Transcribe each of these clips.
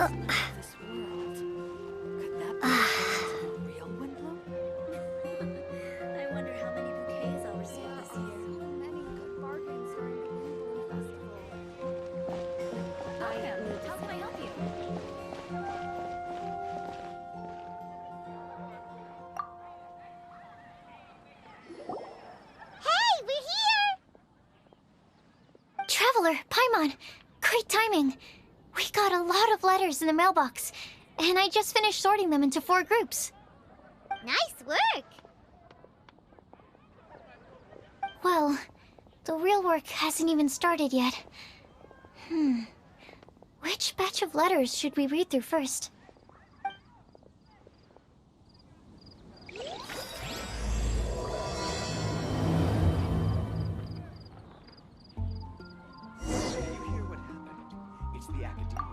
This world. Could that be the real Windblume? I wonder how many bouquets I'll receive this year. So many good bargains during the Windblume Festival. How can I help you? Hey, we're here! Traveler, Paimon, great timing. We got a lot of letters in the mailbox, and I just finished sorting them into 4 groups. Nice work! Well, the real work hasn't even started yet. Which batch of letters should we read through first? You hear what happened? It's the academia.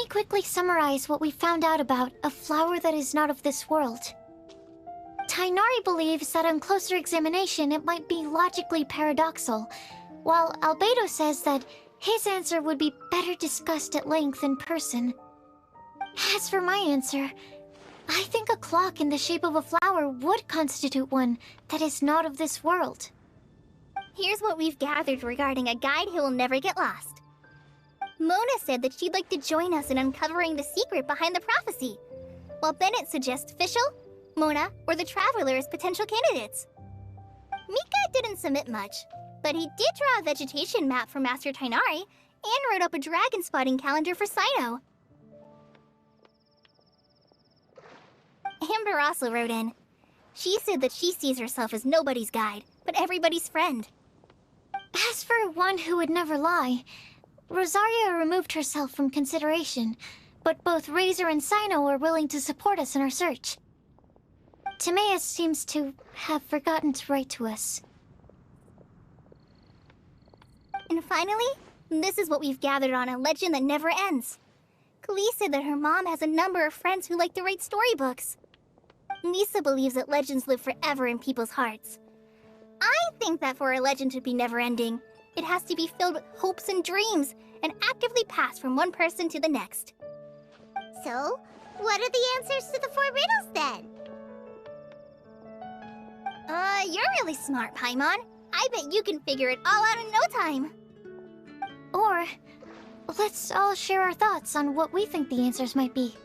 me quickly summarize what we found out about a flower that is not of this world. Tainari believes that on closer examination it might be logically paradoxal, while Albedo says that his answer would be better discussed at length in person. As for my answer, I think a clock in the shape of a flower would constitute one that is not of this world. Here's what we've gathered regarding a guide who will never get lost. Mona said that she'd like to join us in uncovering the secret behind the prophecy, while Bennett suggests Fischl, Mona, or the Traveler as potential candidates. Mika didn't submit much, but he did draw a vegetation map for Master Tainari and wrote up a dragon spotting calendar for Saito. Amber also wrote in. She said that she sees herself as nobody's guide, but everybody's friend. As for one who would never lie, Rosaria removed herself from consideration, but both Razor and Sino are willing to support us in our search. Timaeus seems to have forgotten to write to us. And finally, this is what we've gathered on a legend that never ends. Klee said that her mom has a number of friends who like to write storybooks. Lisa believes that legends live forever in people's hearts. I think that for a legend to be never-ending, it has to be filled with hopes and dreams, and actively passed from one person to the next. So, what are the answers to the 4 riddles then? You're really smart, Paimon. I bet you can figure it all out in no time. Or, let's all share our thoughts on what we think the answers might be.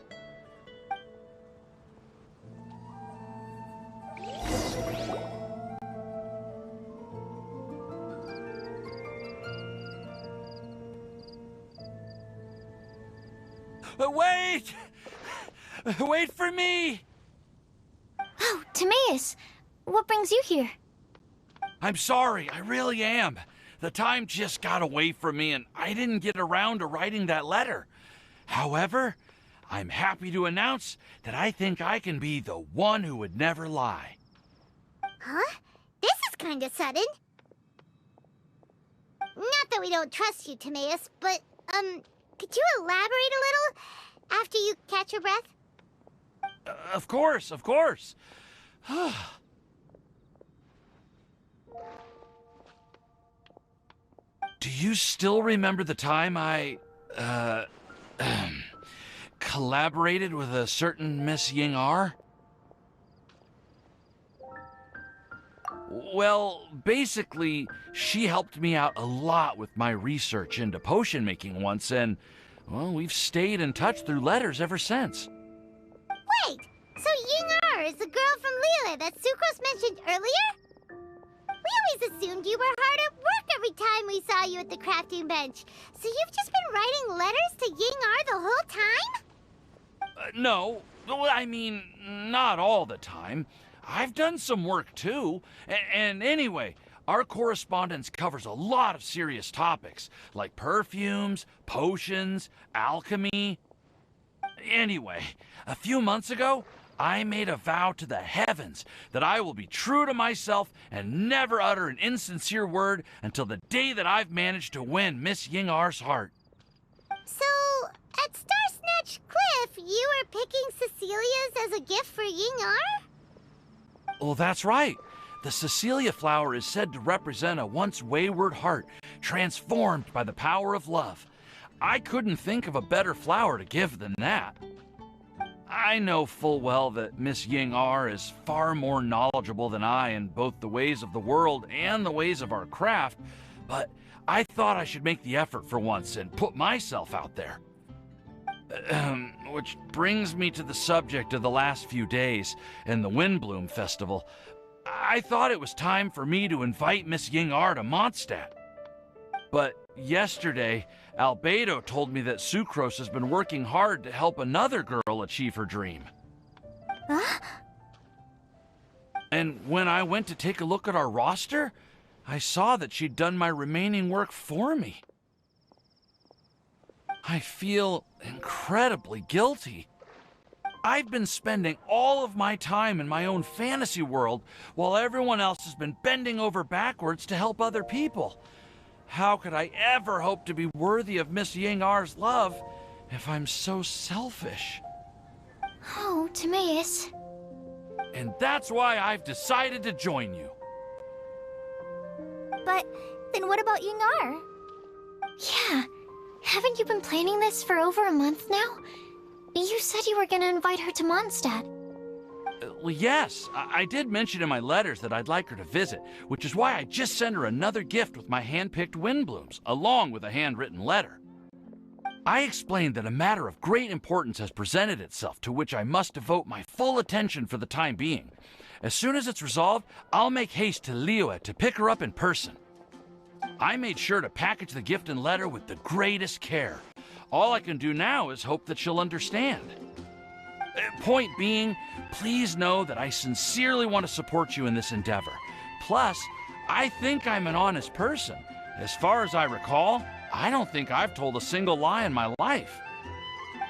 Wait! Wait for me! Oh, Timaeus! What brings you here? I'm sorry, I really am. The time just got away from me and I didn't get around to writing that letter. However, I'm happy to announce that I think I can be the one who would never lie. Huh? This is kinda sudden. Not that we don't trust you, Timaeus, but, could you elaborate a little after you catch your breath? Of course, of course. Do you still remember the time I, collaborated with a certain Miss Ying-R? Well, basically, she helped me out a lot with my research into potion making once, and, well, we've stayed in touch through letters ever since. Wait, so Ying-R is the girl from Lila that Sucrose mentioned earlier? We always assumed you were hard at work every time we saw you at the crafting bench. So you've just been writing letters to Ying-R the whole time? No, I mean, not all the time. I've done some work too. And anyway, our correspondence covers a lot of serious topics, like perfumes, potions, alchemy. Anyway, a few months ago, I made a vow to the heavens that I will be true to myself and never utter an insincere word until the day that I've managed to win Miss Ying-R's heart. So, at Star Snatch Cliff, you were picking Cecilia's as a gift for Ying-R? Well, that's right. The Cecilia flower is said to represent a once wayward heart, transformed by the power of love. I couldn't think of a better flower to give than that. I know full well that Miss Ying-R is far more knowledgeable than I in both the ways of the world and the ways of our craft, but I thought I should make the effort for once and put myself out there. Which brings me to the subject of the last few days and the Windblume Festival. I thought it was time for me to invite Miss Ying-R to Mondstadt. But yesterday, Albedo told me that Sucrose has been working hard to help another girl achieve her dream. Huh? And when I went to take a look at our roster, I saw that she'd done my remaining work for me. I feel incredibly guilty. I've been spending all of my time in my own fantasy world while everyone else has been bending over backwards to help other people. How could I ever hope to be worthy of Miss Ying-R's love if I'm so selfish. Oh, Timaeus. And that's why I've decided to join you. But then what about Yingar? Yeah. Haven't you been planning this for over a month now? You said you were gonna invite her to Mondstadt. Well, yes, I did mention in my letters that I'd like her to visit, which is why I just sent her another gift with my hand-picked Windblooms, along with a handwritten letter. I explained that a matter of great importance has presented itself to which I must devote my full attention for the time being. As soon as it's resolved, I'll make haste to Liyue to pick her up in person. I made sure to package the gift and letter with the greatest care. All I can do now is hope that she'll understand. Point being, please know that I sincerely want to support you in this endeavor. Plus, I think I'm an honest person. As far as I recall, I don't think I've told a single lie in my life.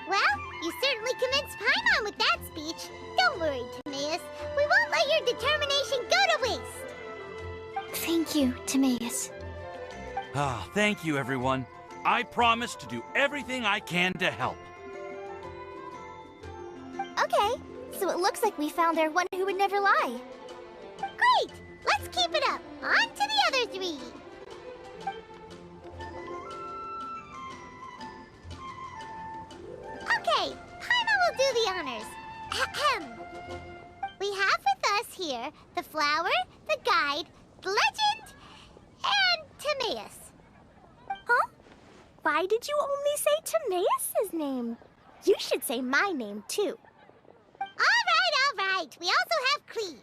Well, you certainly convinced Paimon with that speech. Don't worry, Timaeus. We won't let your determination go to waste. Thank you, Timaeus. Ah, thank you, everyone. I promise to do everything I can to help. Okay, so it looks like we found our one who would never lie. Great! Let's keep it up. On to the other three. Okay, Paimon will do the honors. Ahem. We have with us here the flower, the guide, the legend, and Timaeus. Huh? Why did you only say Timaeus' name? You should say my name, too. All right. We also have Klee.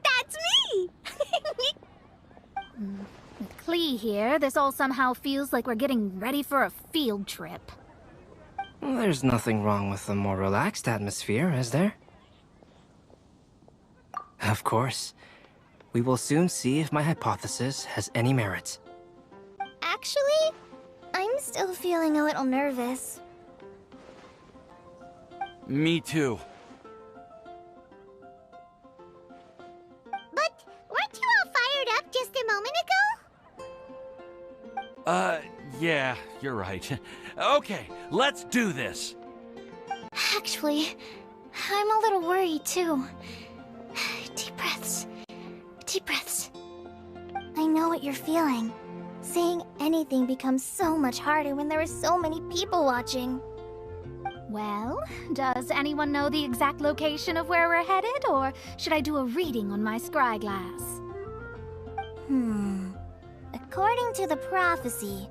That's me! With Klee here, this all somehow feels like we're getting ready for a field trip. Well, there's nothing wrong with a more relaxed atmosphere, is there? Of course. We will soon see if my hypothesis has any merit. Actually, I'm still feeling a little nervous. Me too. But weren't you all fired up just a moment ago? Yeah, you're right. Okay, let's do this. Actually, I'm a little worried, too. Deep breaths. Deep breaths. I know what you're feeling. Saying anything becomes so much harder when there are so many people watching. Well, does anyone know the exact location of where we're headed, or should I do a reading on my scry glass? According to the prophecy,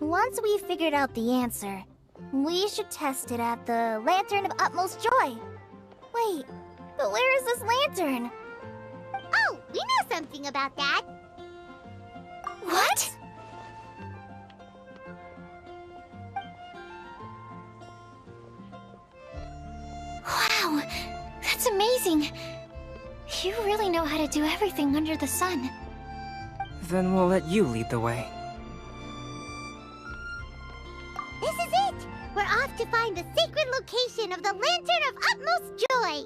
once we've figured out the answer, we should test it at the Lantern of Utmost Joy. Wait, but where is this lantern? Oh, we know something about that. What? Wow, that's amazing. You really know how to do everything under the sun. Then we'll let you lead the way. This is it! We're off to find the sacred location of the Lantern of Utmost Joy!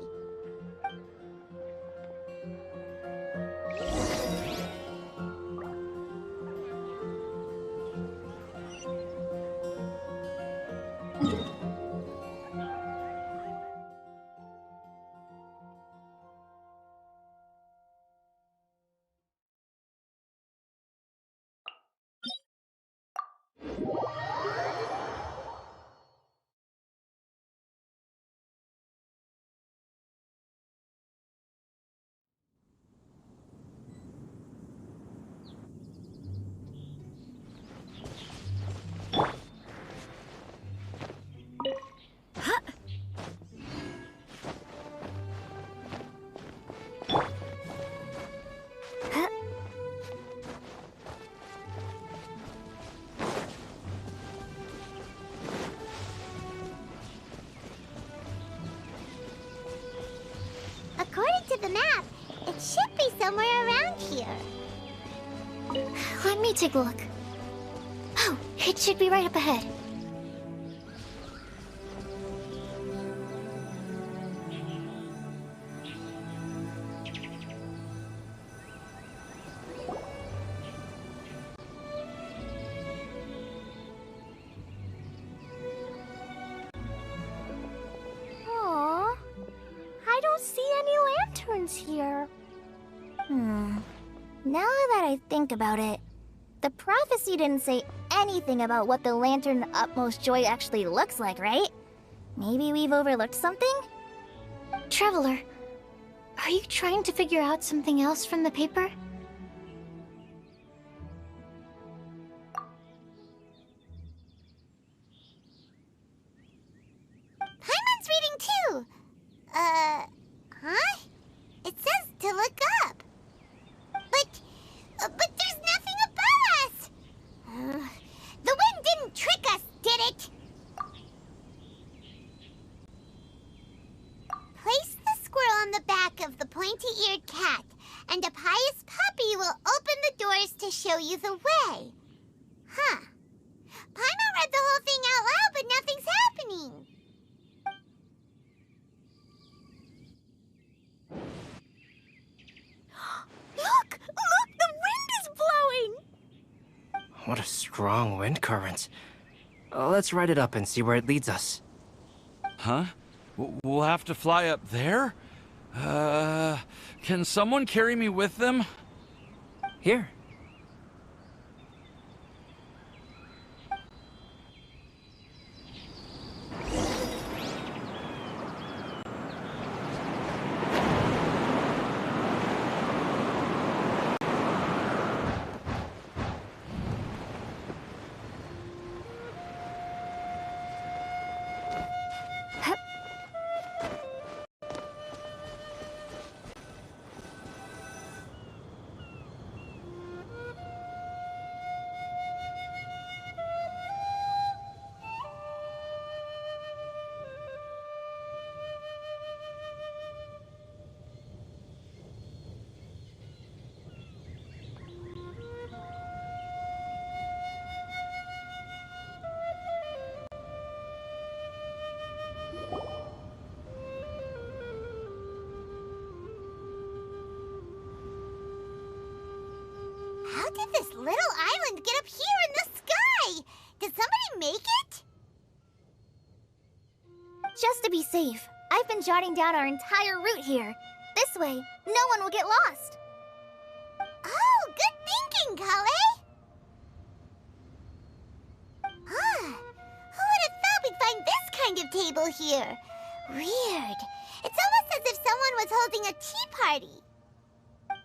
According to the map, it should be somewhere around here. Let me take a look. Oh, it should be right up ahead. I think about it, the prophecy didn't say anything about what the Lantern Utmost Joy actually looks like, right? Maybe we've overlooked something? Traveler, are you trying to figure out something else from the paper? Paimon's reading too. Huh? It says to look up. But there's nothing above us. The wind didn't trick us, did it? Place the squirrel on the back of the pointy-eared cat, and a pious puppy will open the doors to show you the way. Huh. Paimon read the whole thing out loud, but nothing's happening. Look! Look! The wind is blowing! What a strong wind current. Let's ride it up and see where it leads us. Huh? We'll have to fly up there? Can someone carry me with them? Here. How did this little island get up here in the sky? Did somebody make it? Just to be safe, I've been jotting down our entire route here. This way, no one will get lost. Oh, good thinking, Kale. Huh. Who would have thought we'd find this kind of table here? Weird. It's almost as if someone was holding a tea party.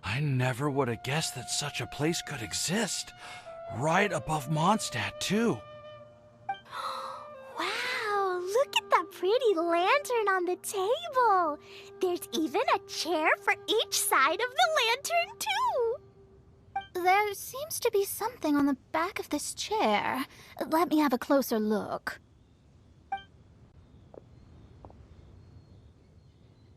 I never would have guessed that such a place could exist. Right above Mondstadt, too. Wow, look at that pretty lantern on the table. There's even a chair for each side of the lantern, too. There seems to be something on the back of this chair. Let me have a closer look.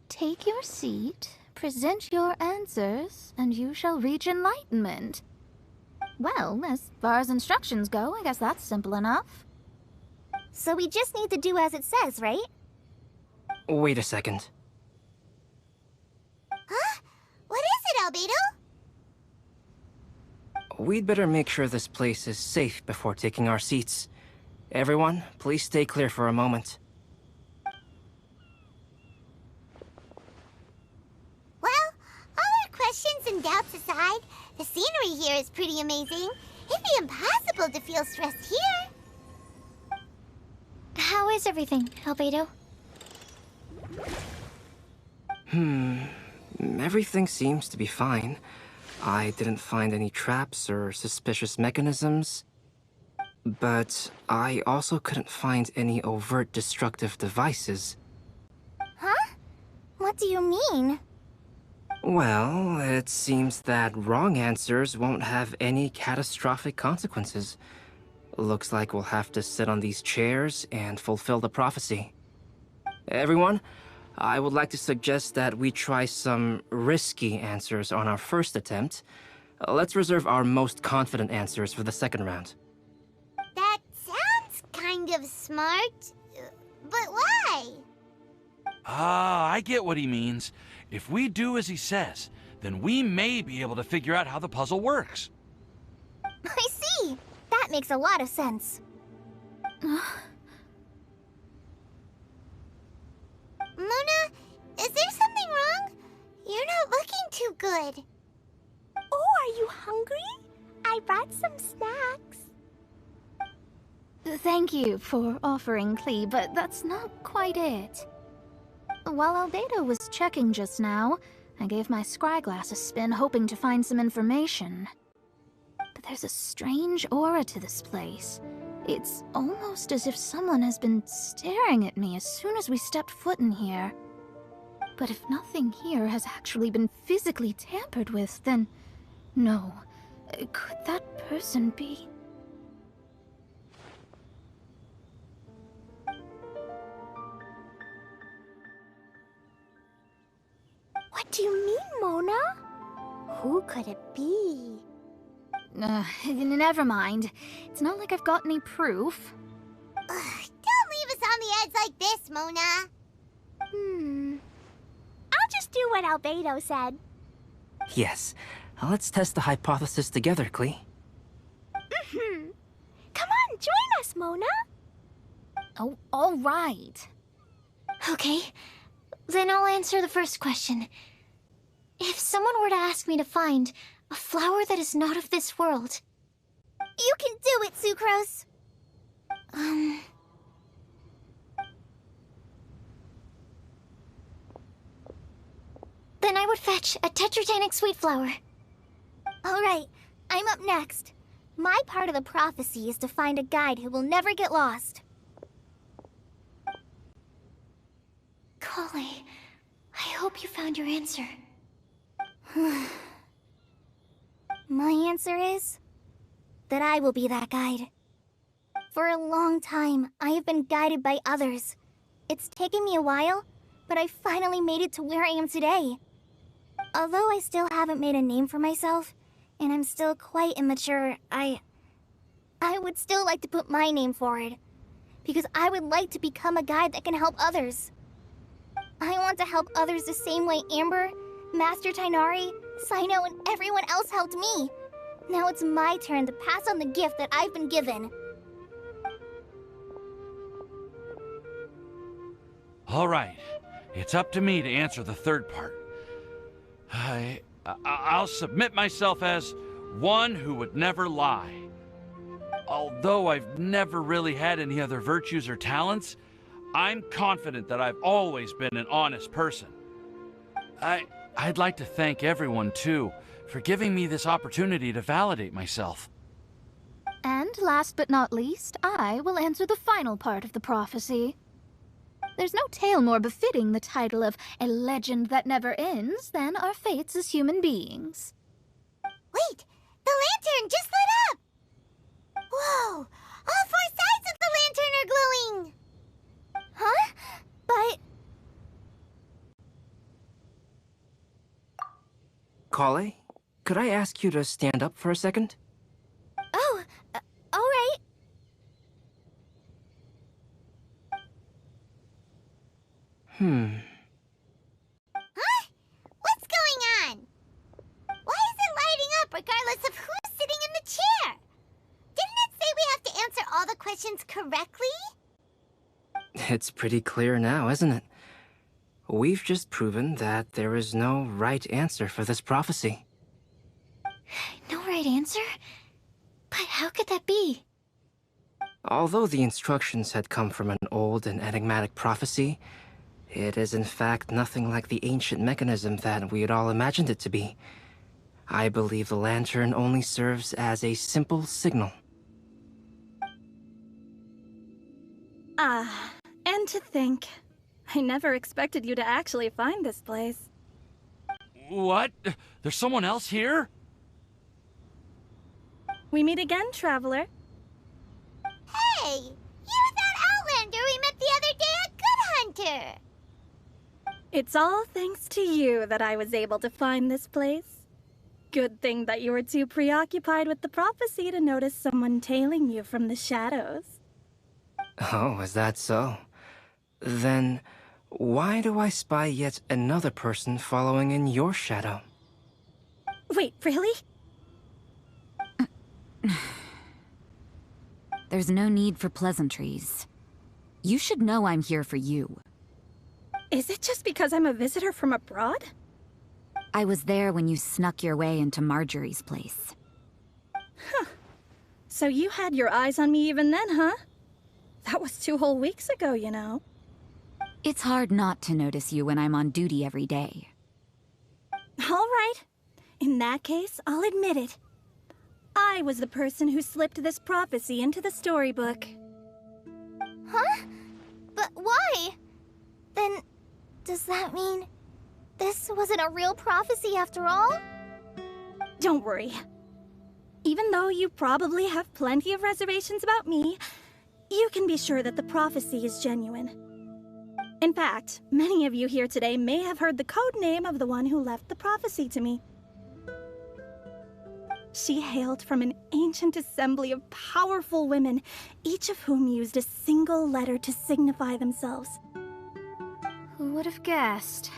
Take your seat, present your answers, and you shall reach enlightenment. Well, as far as instructions go, I guess that's simple enough. So we just need to do as it says, right? Wait a second. Huh? What is it, Albedo? We'd better make sure this place is safe before taking our seats. Everyone, please stay clear for a moment. Well, all our questions and doubts aside, the scenery here is pretty amazing. It'd be impossible to feel stressed here. How is everything, Albedo? Everything seems to be fine. I didn't find any traps or suspicious mechanisms. But I also couldn't find any overt destructive devices. Huh? What do you mean? Well, it seems that wrong answers won't have any catastrophic consequences. Looks like we'll have to sit on these chairs and fulfill the prophecy. Everyone, I would like to suggest that we try some risky answers on our first attempt. Let's reserve our most confident answers for the second round. That sounds kind of smart, but why? Ah, I get what he means. If we do as he says, then we may be able to figure out how the puzzle works. I see. That makes a lot of sense. Mona, is there something wrong? You're not looking too good. Oh, Are you hungry? I brought some snacks. Thank you for offering, Klee, but that's not quite it. While Albedo was checking just now, I gave my scryglass a spin hoping to find some information. But there's a strange aura to this place. It's almost as if someone has been staring at me as soon as we stepped foot in here. But if nothing here has actually been physically tampered with, then no. Could that person be? What do you mean, Mona? Who could it be? Never mind. It's not like I've got any proof. Don't leave us on the edge like this, Mona. I'll just do what Albedo said. Yes. Let's test the hypothesis together, Klee. Come on, join us, Mona. Oh, all right. Okay, then I'll answer the first question. If someone were to ask me to find a flower that is not of this world... You can do it, Sucrose. Then I would fetch a tetratanic sweet flower. All right, I'm up next. My part of the prophecy is to find a guide who will never get lost. Kale, I hope you found your answer. My answer is that I will be that guide. For a long time, I have been guided by others. It's taken me a while, but I finally made it to where I am today. Although I still haven't made a name for myself, and I'm still quite immature, I would still like to put my name forward. Because I would like to become a guide that can help others. I want to help others the same way Amber, Master Tighnari, Cyno, and everyone else helped me. Now it's my turn to pass on the gift that I've been given. All right. It's up to me to answer the third part. I'll submit myself as one who would never lie. Although I've never really had any other virtues or talents, I'm confident that I've always been an honest person. I'd like to thank everyone, too, for giving me this opportunity to validate myself. And last but not least, I will answer the final part of the prophecy. There's no tale more befitting the title of a legend that never ends than our fates as human beings. Wait, the lantern just lit up! Whoa, all 4 sides of the lantern are glowing! Huh? But... Kale, could I ask you to stand up for a second? Oh, all right. Huh? What's going on? Why is it lighting up regardless of who's sitting in the chair? Didn't it say we have to answer all the questions correctly? It's pretty clear now, isn't it? We've just proven that there is no right answer for this prophecy. No right answer? But how could that be? Although the instructions had come from an old and enigmatic prophecy, it is in fact nothing like the ancient mechanism that we had all imagined it to be. I believe the lantern only serves as a simple signal. And to think, I never expected you to actually find this place. What? There's someone else here? We meet again, traveler. Hey, you're that Outlander we met the other day at Good Hunter! It's all thanks to you that I was able to find this place. Good thing that you were too preoccupied with the prophecy to notice someone tailing you from the shadows. Oh, is that so? Then, why do I spy yet another person following in your shadow? Wait, really? There's no need for pleasantries. You should know I'm here for you. Is it just because I'm a visitor from abroad? I was there when you snuck your way into Marjorie's place. So you had your eyes on me even then, huh? That was 2 whole weeks ago, you know. It's hard not to notice you when I'm on duty every day. All right. In that case, I'll admit it. I was the person who slipped this prophecy into the storybook. Huh? But why? Then, does that mean this wasn't a real prophecy after all? Don't worry. Even though you probably have plenty of reservations about me, you can be sure that the prophecy is genuine. In fact, many of you here today may have heard the code name of the one who left the prophecy to me. She hailed from an ancient assembly of powerful women, each of whom used a single letter to signify themselves. Who would have guessed?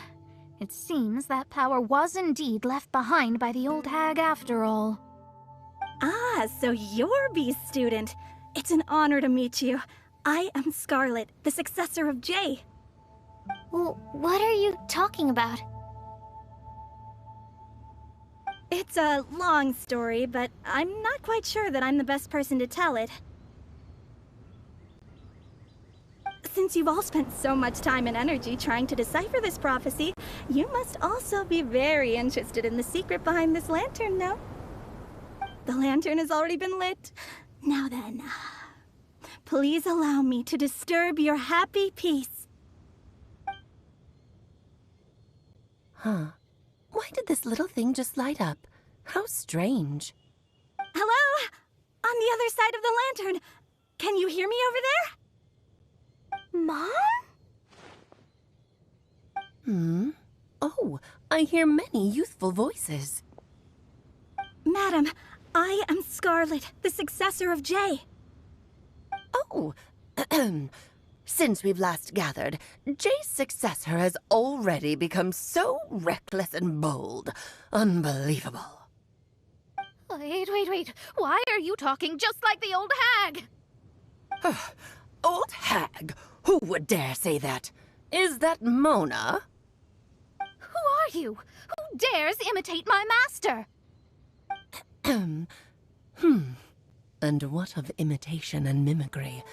It seems that power was indeed left behind by the old hag after all. Ah, so you're B's student. It's an honor to meet you. I am Scarlet, the successor of Jay. Well, what are you talking about? It's a long story, but I'm not quite sure that I'm the best person to tell it. Since you've all spent so much time and energy trying to decipher this prophecy, you must also be very interested in the secret behind this lantern, no? The lantern has already been lit. Now then, please allow me to disturb your happy peace. Huh. Why did this little thing just light up? How strange. Hello? On the other side of the lantern. Can you hear me over there? Mom? Oh, I hear many youthful voices. Madam, I am Scarlet, the successor of Jay. Oh, since we've last gathered, Jay's successor has already become so reckless and bold. Unbelievable. Wait. Why are you talking just like the old hag? Old hag? Who would dare say that? Is that Mona? Who are you? Who dares imitate my master? And what of imitation and mimicry?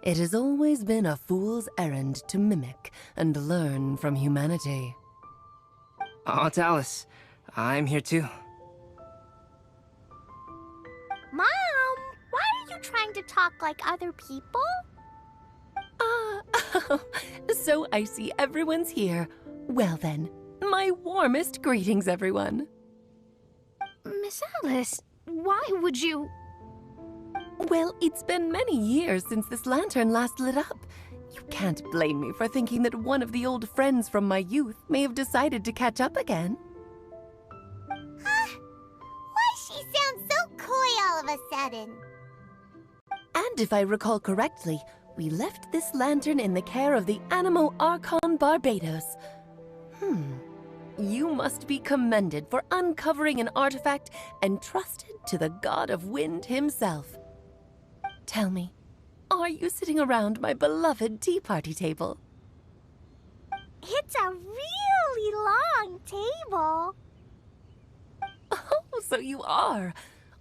It has always been a fool's errand to mimic and learn from humanity. Aunt Alice, I'm here too. Mom, why are you trying to talk like other people? So I see everyone's here. Well then, my warmest greetings, everyone. Miss Alice, why would you... Well, it's been many years since this lantern last lit up. You can't blame me for thinking that one of the old friends from my youth may have decided to catch up again. Why she sounds so coy all of a sudden? And if I recall correctly, we left this lantern in the care of the Animo Archon Barbados. You must be commended for uncovering an artifact entrusted to the god of wind himself. Tell me, are you sitting around my beloved tea party table? It's a really long table. Oh, so you are.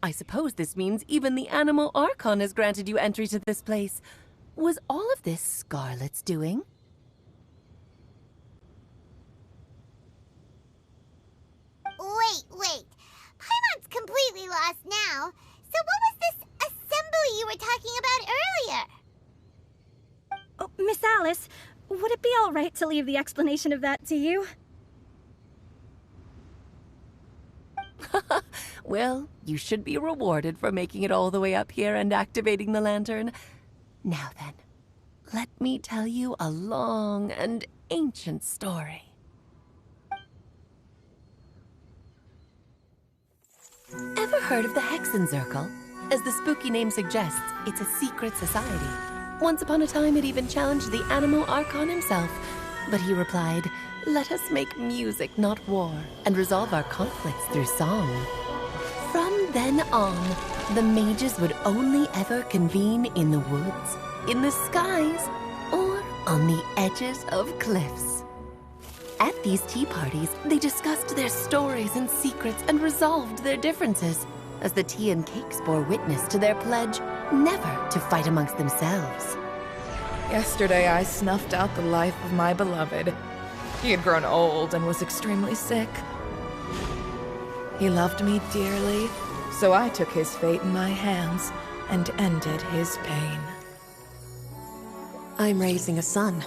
I suppose this means even the Animo Archon has granted you entry to this place. Was all of this Scarlet's doing? Wait. Paimon's completely lost now. So what was this assembly you were talking about earlier? Oh, Miss Alice, would it be all right to leave the explanation of that to you? Well, you should be rewarded for making it all the way up here and activating the lantern. Now then, let me tell you a long and ancient story. Ever heard of the Hexenzirkel? As the spooky name suggests, it's a secret society. Once upon a time, it even challenged the Animo Archon himself. But he replied, "Let us make music, not war, and resolve our conflicts through song." From then on, the mages would only ever convene in the woods, in the skies, or on the edges of cliffs. At these tea parties, they discussed their stories and secrets and resolved their differences, as the tea and cakes bore witness to their pledge never to fight amongst themselves. Yesterday, I snuffed out the life of my beloved. He had grown old and was extremely sick. He loved me dearly, so I took his fate in my hands and ended his pain. I'm raising a son.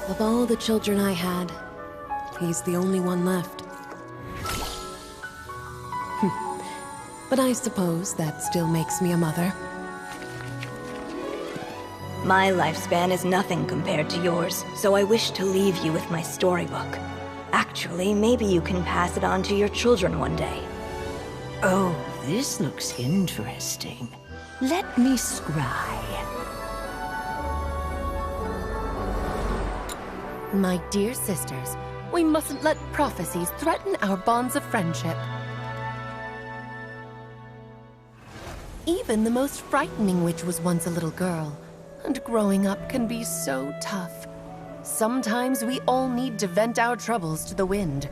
Of all the children I had, he's the only one left. But I suppose that still makes me a mother. My lifespan is nothing compared to yours, so I wish to leave you with my storybook. Actually, maybe you can pass it on to your children one day. Oh, this looks interesting. Let me scry. My dear sisters, we mustn't let prophecies threaten our bonds of friendship. Even the most frightening witch was once a little girl, and growing up can be so tough. Sometimes we all need to vent our troubles to the wind.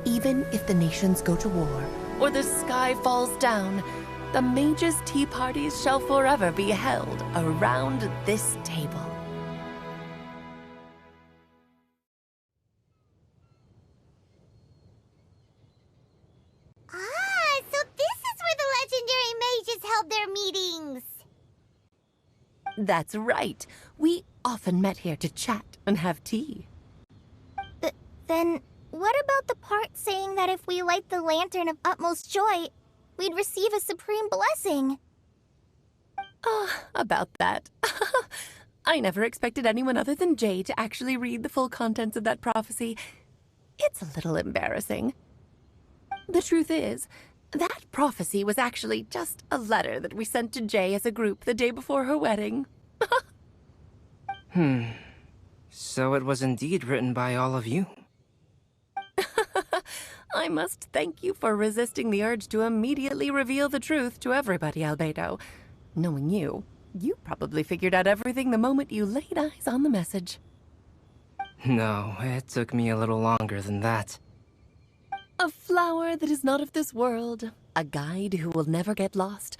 Even if the nations go to war, or the sky falls down, the mages' tea parties shall forever be held around this table. So this is where the legendary mages held their meetings. That's right. We often met here to chat and have tea. Then, what about the part saying that if we light the lantern of utmost joy, we'd receive a supreme blessing? About that. I never expected anyone other than Jay to actually read the full contents of that prophecy. It's a little embarrassing. The truth is, that prophecy was actually just a letter that we sent to Jay as a group the day before her wedding. So it was indeed written by all of you. I must thank you for resisting the urge to immediately reveal the truth to everybody, Albedo. Knowing you, you probably figured out everything the moment you laid eyes on the message. No, it took me a little longer than that. A flower that is not of this world, a guide who will never get lost,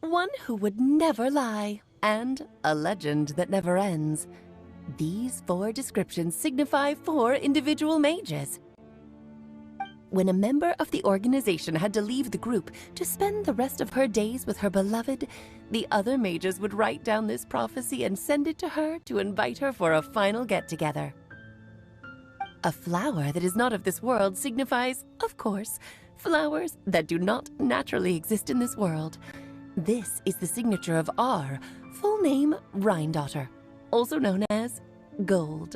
one who would never lie, and a legend that never ends. These 4 descriptions signify 4 individual mages. When a member of the organization had to leave the group to spend the rest of her days with her beloved, the other mages would write down this prophecy and send it to her to invite her for a final get-together. A flower that is not of this world signifies, of course, flowers that do not naturally exist in this world. This is the signature of our full name, Rhindaughter, also known as Gold.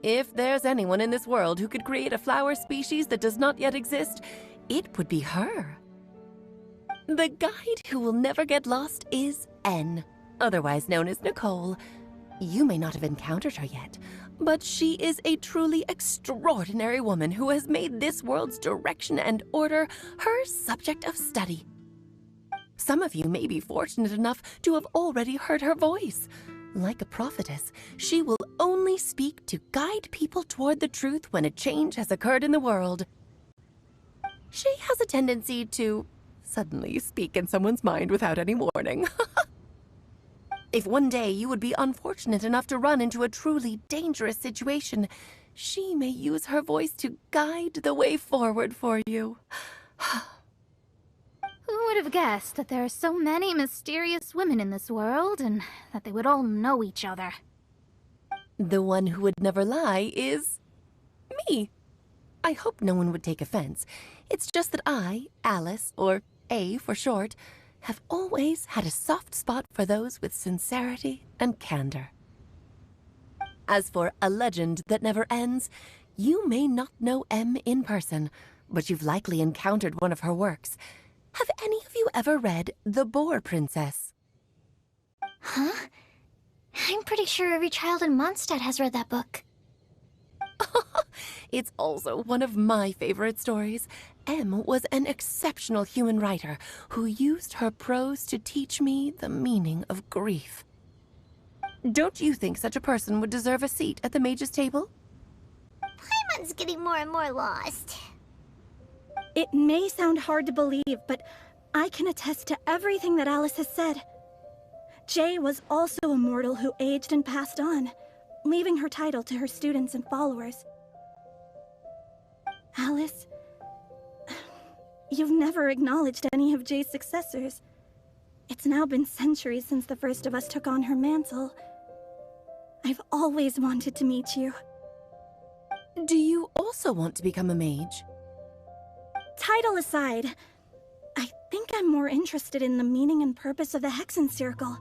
If there's anyone in this world who could create a flower species that does not yet exist, it would be her. The guide who will never get lost is N, otherwise known as Nicole. You may not have encountered her yet, but she is a truly extraordinary woman who has made this world's direction and order her subject of study. Some of you may be fortunate enough to have already heard her voice. Like a prophetess, she will only speak to guide people toward the truth when a change has occurred in the world. She has a tendency to suddenly speak in someone's mind without any warning. If one day you would be unfortunate enough to run into a truly dangerous situation, she may use her voice to guide the way forward for you. Who would have guessed that there are so many mysterious women in this world, and that they would all know each other? The one who would never lie is me. I hope no one would take offense. It's just that I, Alice, or A for short, have always had a soft spot for those with sincerity and candor. As for a legend that never ends, you may not know M in person, but you've likely encountered one of her works. Have any of you ever read The Boar Princess? Huh? I'm pretty sure every child in Mondstadt has read that book. It's also one of my favorite stories. M was an exceptional human writer who used her prose to teach me the meaning of grief. Don't you think such a person would deserve a seat at the mage's table? plan's getting more and more lost. It may sound hard to believe, but I can attest to everything that Alice has said. Jay was also a mortal who aged and passed on, leaving her title to her students and followers. Alice, you've never acknowledged any of Jay's successors. It's now been centuries since the first of us took on her mantle. I've always wanted to meet you. Do you also want to become a mage? Title aside, I think I'm more interested in the meaning and purpose of the Hexen Circle.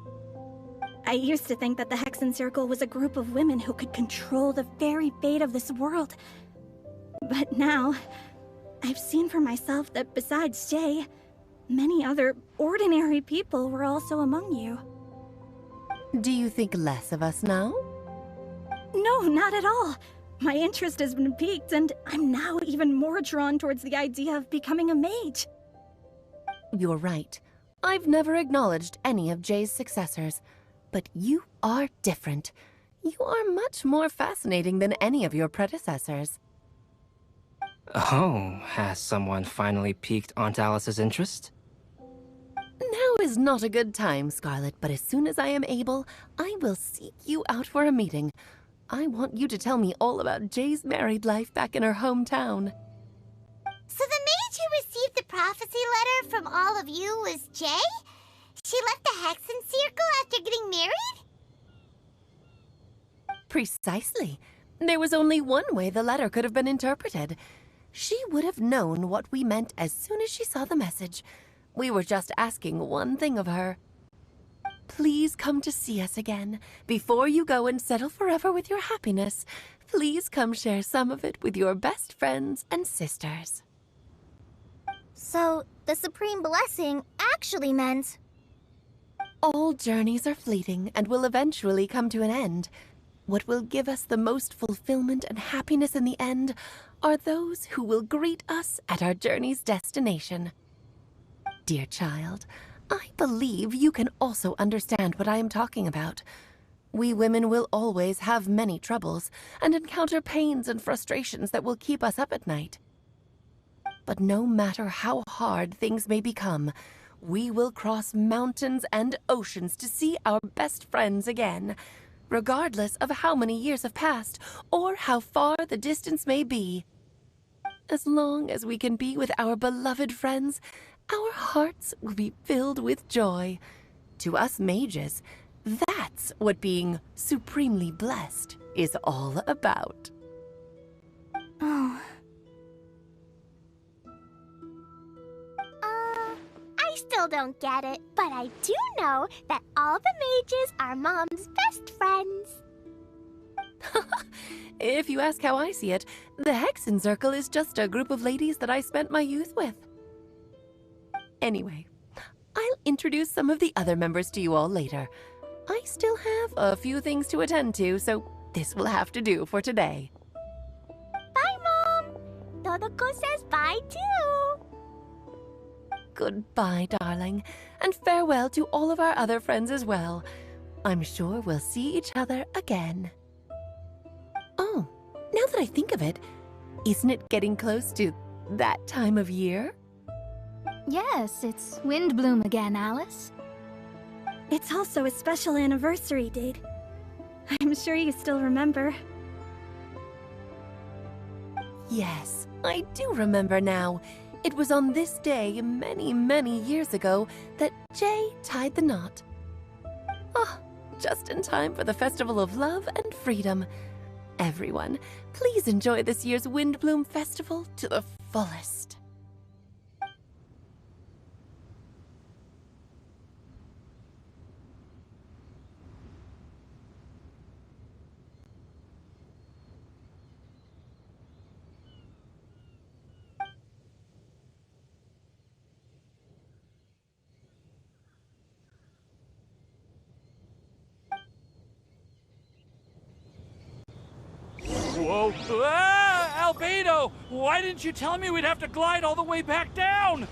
I used to think that the Hexen Circle was a group of women who could control the very fate of this world. But now, I've seen for myself that besides Jay, many other ordinary people were also among you. Do you think less of us now? No, not at all. My interest has been piqued, and I'm now even more drawn towards the idea of becoming a mage. You're right. I've never acknowledged any of Jay's successors. But you are different. You are much more fascinating than any of your predecessors. Oh, has someone finally piqued Aunt Alice's interest? Now is not a good time, Scarlet, but as soon as I am able, I will seek you out for a meeting. I want you to tell me all about Jay's married life back in her hometown. So the mage who received the prophecy letter from all of you was Jay? She left the Hexen Circle after getting married? Precisely. There was only one way the letter could have been interpreted. She would have known what we meant as soon as she saw the message. We were just asking one thing of her. Please come to see us again. Before you go and settle forever with your happiness, please come share some of it with your best friends and sisters. So, the Supreme Blessing actually meant... All journeys are fleeting and will eventually come to an end. What will give us the most fulfillment and happiness in the end are those who will greet us at our journey's destination. Dear child, I believe you can also understand what I am talking about. We women will always have many troubles and encounter pains and frustrations that will keep us up at night. But no matter how hard things may become, we will cross mountains and oceans to see our best friends again, regardless of how many years have passed or how far the distance may be. As long as we can be with our beloved friends, our hearts will be filled with joy. To us mages, that's what being supremely blessed is all about. Oh. I still don't get it, but I do know that all the mages are Mom's best friends. If you ask how I see it, the Hexen Circle is just a group of ladies that I spent my youth with. Anyway, I'll introduce some of the other members to you all later. I still have a few things to attend to, so this will have to do for today. Bye, Mom. Todoko says bye, too. Goodbye, darling, and farewell to all of our other friends as well. I'm sure we'll see each other again. Oh, now that I think of it, isn't it getting close to that time of year? Yes, it's Windblume again, Alice. It's also a special anniversary date. I'm sure you still remember. Yes, I do remember now. It was on this day, many, many years ago, that Jay tied the knot. Ah, just in time for the Festival of Love and Freedom. Everyone, please enjoy this year's Windblume Festival to the fullest. Whoa! Ah! Albedo! Why didn't you tell me we'd have to glide all the way back down?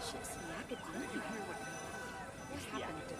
wishes. The academia. What happened to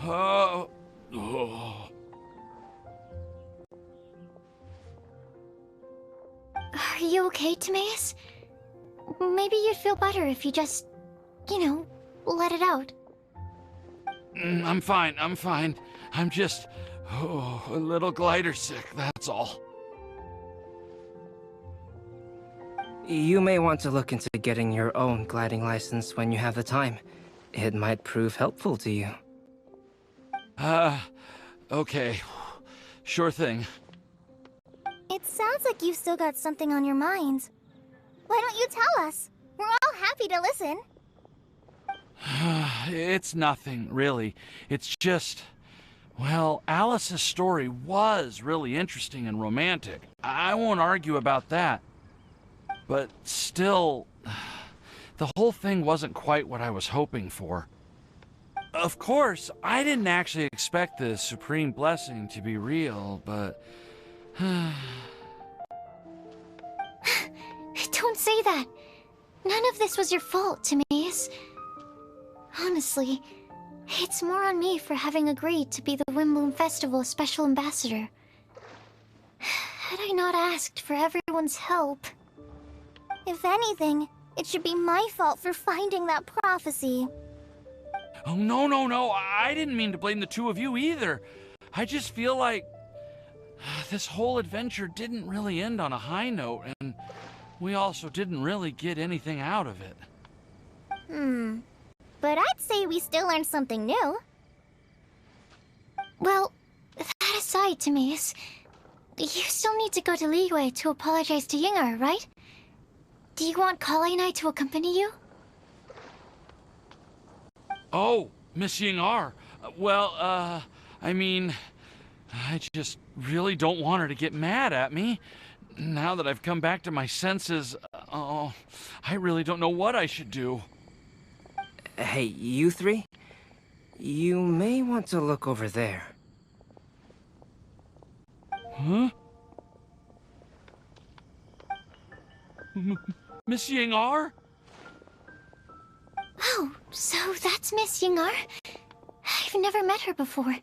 Oh. Are you okay, Timaeus? Maybe you'd feel better if you just, let it out. I'm fine, I'm fine. I'm just a little glider sick, that's all. You may want to look into getting your own gliding license when you have the time. It might prove helpful to you. Okay. Sure thing. It sounds like you've still got something on your mind. Why don't you tell us? We're all happy to listen. It's nothing, really. It's just... Well, Alice's story was really interesting and romantic. I won't argue about that. But still, the whole thing wasn't quite what I was hoping for. Of course, I didn't actually expect the supreme blessing to be real, but... Don't say that. None of this was your fault, Timaeus. Honestly, it's more on me for having agreed to be the Windblume Festival's special ambassador. Had I not asked for everyone's help... If anything, it should be my fault for finding that prophecy. Oh, no, I didn't mean to blame the two of you either. I just feel like this whole adventure didn't really end on a high note, and we also didn't really get anything out of it. But I'd say we still learned something new. Well, that aside, Timaeus, you still need to go to Liyue to apologize to Yingar, right? Do you want Kale and I to accompany you? Oh, Miss Yingar. Well, I mean, I just really don't want her to get mad at me. Now that I've come back to my senses, I really don't know what I should do. Hey, you three? You may want to look over there. Huh? Miss Yingar? Oh, so that's Miss Yingar? I've never met her before.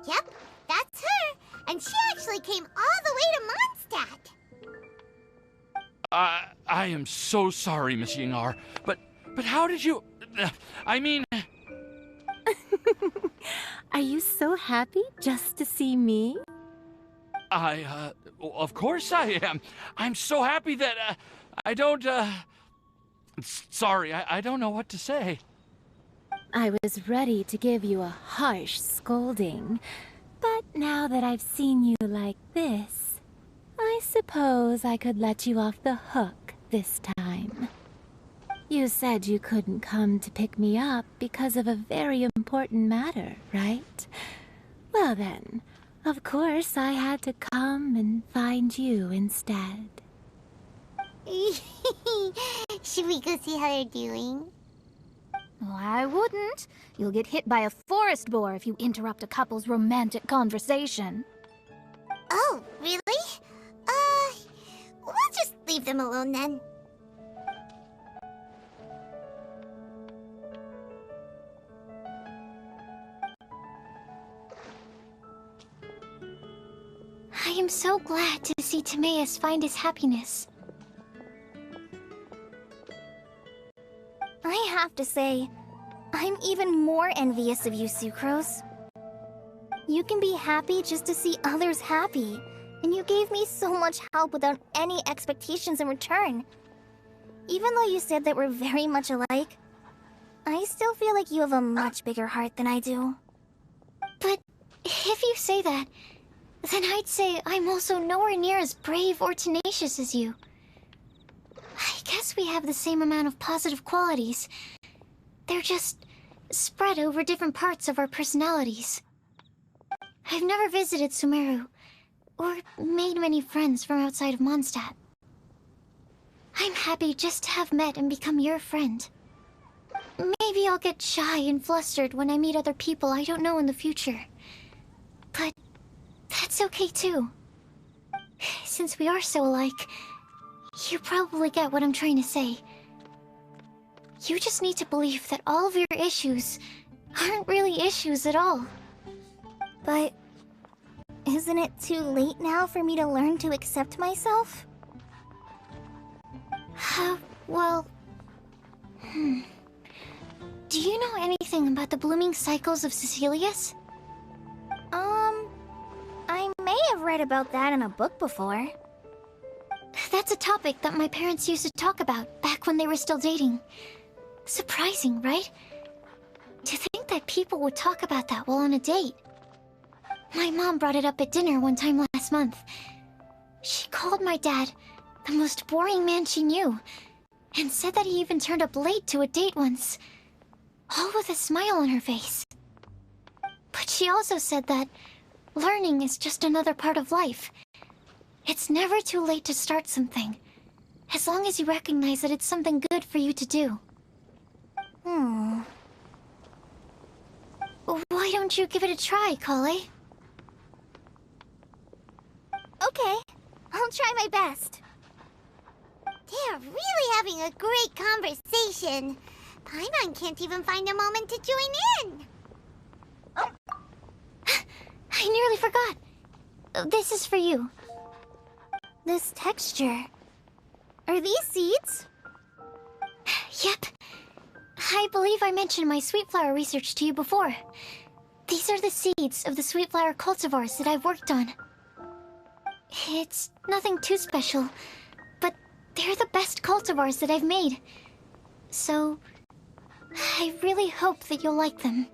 Yep, that's her. And she actually came all the way to Mondstadt. I am so sorry, Miss Yingar, but how did you... I mean... Are you so happy just to see me? Of course I am. I'm so happy that, I don't, Sorry, I don't know what to say. I was ready to give you a harsh scolding, but now that I've seen you like this, I suppose I could let you off the hook this time. You said you couldn't come to pick me up because of a very important matter, right? Well then, of course I had to come and find you instead. Should we go see how they're doing? Oh, I wouldn't. You'll get hit by a forest boar if you interrupt a couple's romantic conversation. Oh, really? We'll just leave them alone then. I am so glad to see Timaeus find his happiness. I have to say, I'm even more envious of you, Sucrose. You can be happy just to see others happy, and you gave me so much help without any expectations in return. Even though you said that we're very much alike, I still feel like you have a much bigger heart than I do. But if you say that, then I'd say I'm also nowhere near as brave or tenacious as you. I guess we have the same amount of positive qualities. They're just spread over different parts of our personalities. I've never visited Sumeru, or made many friends from outside of Mondstadt. I'm happy just to have met and become your friend. Maybe I'll get shy and flustered when I meet other people I don't know in the future. But that's okay too. Since we are so alike, you probably get what I'm trying to say. You just need to believe that all of your issues aren't really issues at all. But isn't it too late now for me to learn to accept myself? Well... Do you know anything about the blooming cycles of Cecilius? I may have read about that in a book before. That's a topic that my parents used to talk about back when they were still dating. Surprising, right? To think that people would talk about that while on a date. My mom brought it up at dinner one time last month. She called my dad the most boring man she knew, and said that he even turned up late to a date once, all with a smile on her face. But she also said that learning is just another part of life. It's never too late to start something, as long as you recognize that it's something good for you to do. Why don't you give it a try, Kale? Okay, I'll try my best. They're really having a great conversation. Paimon can't even find a moment to join in. I nearly forgot. This is for you. This texture... Are these seeds? Yep. I believe I mentioned my sweet flower research to you before. These are the seeds of the sweet flower cultivars that I've worked on. It's nothing too special, but they're the best cultivars that I've made. So, I really hope that you'll like them.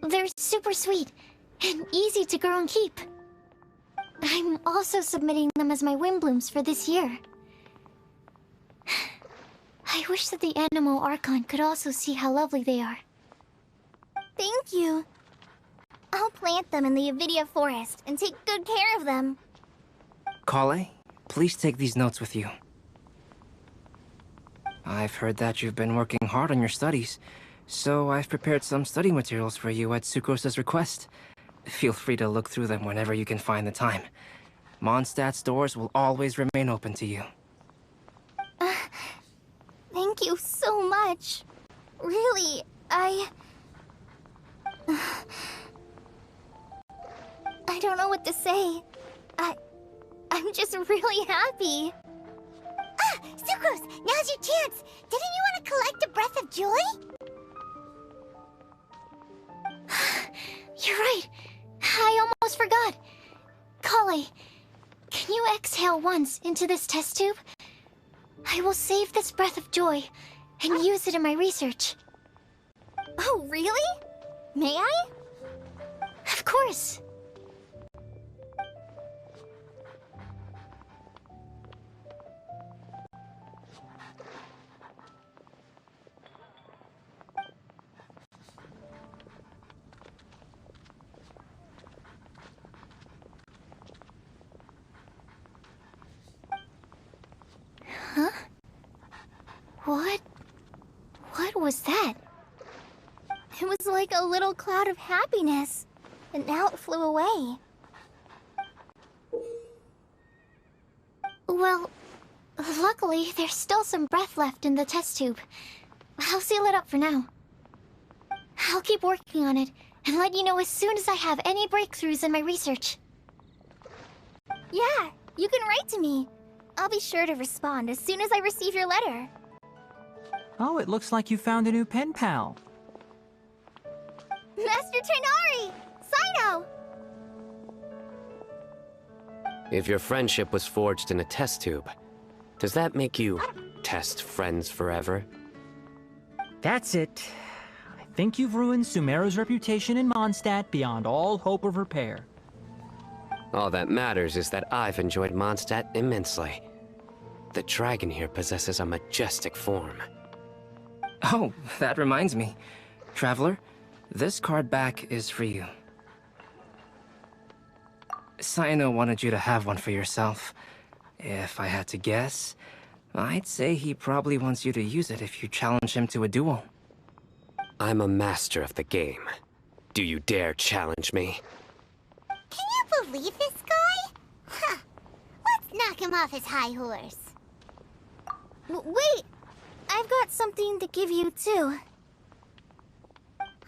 They're super sweet and easy to grow and keep. I'm also submitting them as my Windblooms for this year. I wish that the Animo Archon could also see how lovely they are. Thank you. I'll plant them in the Avidia forest and take good care of them. Kale, please take these notes with you. I've heard that you've been working hard on your studies, so I've prepared some study materials for you at Sucrose's request. Feel free to look through them whenever you can find the time. Mondstadt's doors will always remain open to you. Thank you so much. Really, I don't know what to say. I'm just really happy. Ah, Sucrose, now's your chance. Didn't you want to collect a breath of joy? You're right. I almost forgot. Kale, can you exhale once into this test tube? I will save this breath of joy and use it in my research. Oh, really? May I? Of course. Huh? What was that? It was like a little cloud of happiness, and now it flew away. Well, luckily, there's still some breath left in the test tube. I'll seal it up for now. I'll keep working on it, and let you know as soon as I have any breakthroughs in my research. Yeah, you can write to me. I'll be sure to respond as soon as I receive your letter. Oh, it looks like you found a new pen pal. Master Tighnari! Cyno! If your friendship was forged in a test tube, does that make you test friends forever? That's it. I think you've ruined Sumeru's reputation in Mondstadt beyond all hope of repair. All that matters is that I've enjoyed Mondstadt immensely. The dragon here possesses a majestic form. Oh, that reminds me. Traveler, this card back is for you. Cyno wanted you to have one for yourself. If I had to guess, I'd say he probably wants you to use it if you challenge him to a duel. I'm a master of the game. Do you dare challenge me? Can you believe this guy? Huh. Let's knock him off his high horse. Wait! I've got something to give you, too.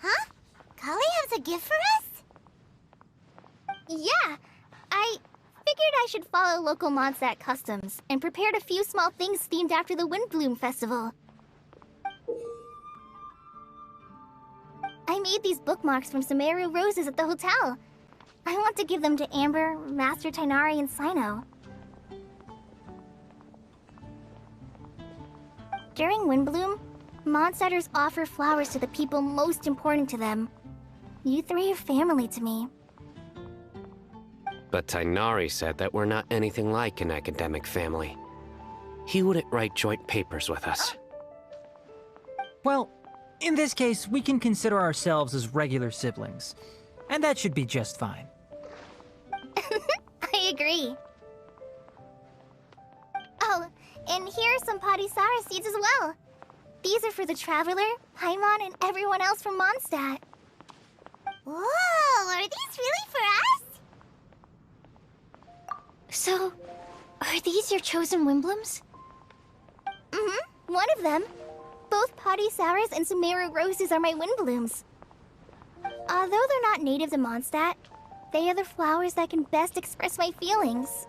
Huh? Kali has a gift for us? Yeah! I figured I should follow local Mondstadt customs and prepared a few small things themed after the Windblume festival. I made these bookmarks from Sumeru roses at the hotel. I want to give them to Amber, Master Tighnari, and Cyno. During Windblume, Mondstadters offer flowers to the people most important to them. You three are family to me. But Tighnari said that we're not anything like an academic family. He wouldn't write joint papers with us. Well, in this case, we can consider ourselves as regular siblings. And that should be just fine. I agree. Oh, and here are some Padisara seeds as well. These are for the Traveler, Paimon, and everyone else from Mondstadt. Whoa, are these really for us? So, are these your chosen Windblooms? Mm-hmm, one of them. Both Padisaras and Sumeru roses are my Windblooms. Although they're not native to Mondstadt, they are the flowers that can best express my feelings.